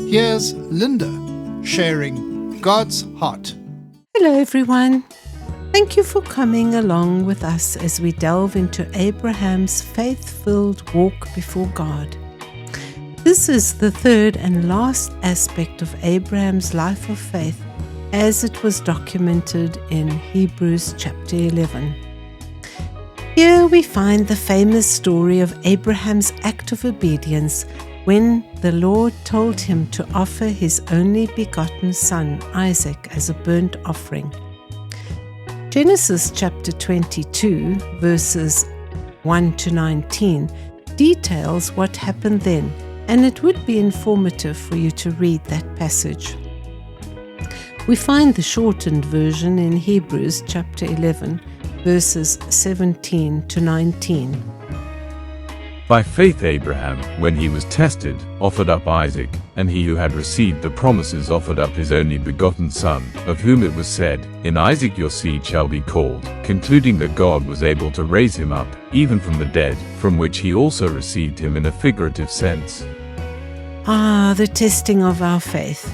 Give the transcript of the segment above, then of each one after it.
Here's Linda sharing God's heart. Hello everyone. Thank you for coming along with us as we delve into Abraham's faith-filled walk before God. This is the third and last aspect of Abraham's life of faith as it was documented in Hebrews chapter 11. Here we find the famous story of Abraham's act of obedience when the Lord told him to offer his only begotten son, Isaac, as a burnt offering. Genesis chapter 22, verses 1 to 19, details what happened then, and it would be informative for you to read that passage. We find the shortened version in Hebrews chapter 11, verses 17 to 19. By faith Abraham, when he was tested, offered up Isaac, and he who had received the promises offered up his only begotten son, of whom it was said, "In Isaac your seed shall be called," concluding that God was able to raise him up, even from the dead, from which he also received him in a figurative sense. The testing of our faith.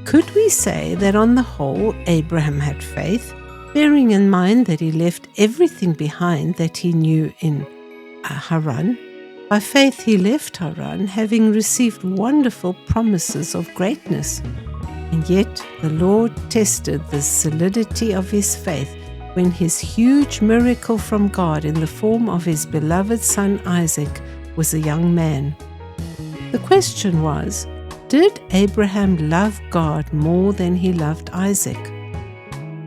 Could we say that on the whole Abraham had faith, bearing in mind that he left everything behind that he knew in Haran? By faith he left Haran, having received wonderful promises of greatness. And yet the Lord tested the solidity of his faith when his huge miracle from God in the form of his beloved son Isaac was a young man. The question was, did Abraham love God more than he loved Isaac?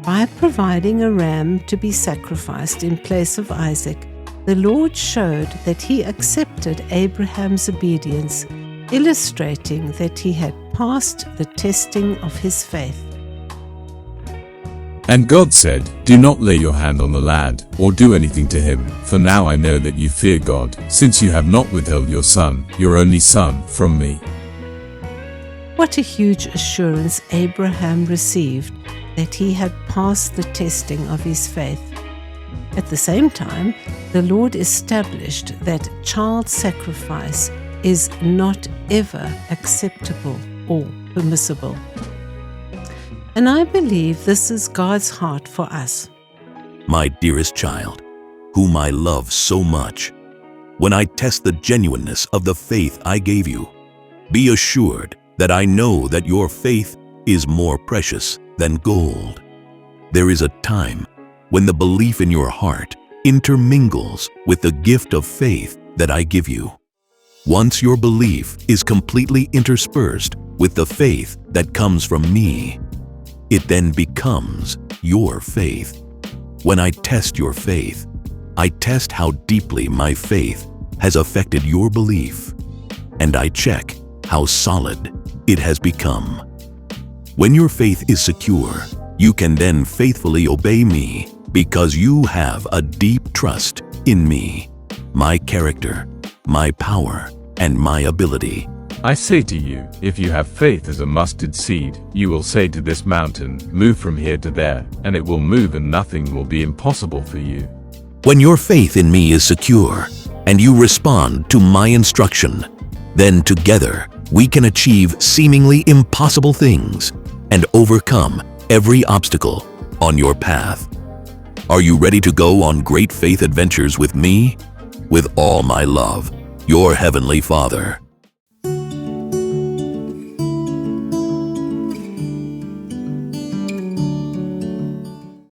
By providing a ram to be sacrificed in place of Isaac, the Lord showed that he accepted Abraham's obedience, illustrating that he had passed the testing of his faith. And God said, "Do not lay your hand on the lad, or do anything to him, for now I know that you fear God, since you have not withheld your son, your only son, from me." What a huge assurance Abraham received that he had passed the testing of his faith. At the same time, the Lord established that child sacrifice is not ever acceptable or permissible. And I believe this is God's heart for us. My dearest child, whom I love so much, when I test the genuineness of the faith I gave you, be assured that I know that your faith is more precious than gold. There is a time when the belief in your heart intermingles with the gift of faith that I give you. Once your belief is completely interspersed with the faith that comes from me, it then becomes your faith. When I test your faith, I test how deeply my faith has affected your belief, and I check how solid it has become. When your faith is secure, you can then faithfully obey me because you have a deep trust in me, my character, my power, and my ability. I say to you, if you have faith as a mustard seed, you will say to this mountain, "Move from here to there," and it will move, and nothing will be impossible for you. When your faith in me is secure and you respond to my instruction, then together we can achieve seemingly impossible things and overcome every obstacle on your path. Are you ready to go on great faith adventures with me? With all my love, your Heavenly Father.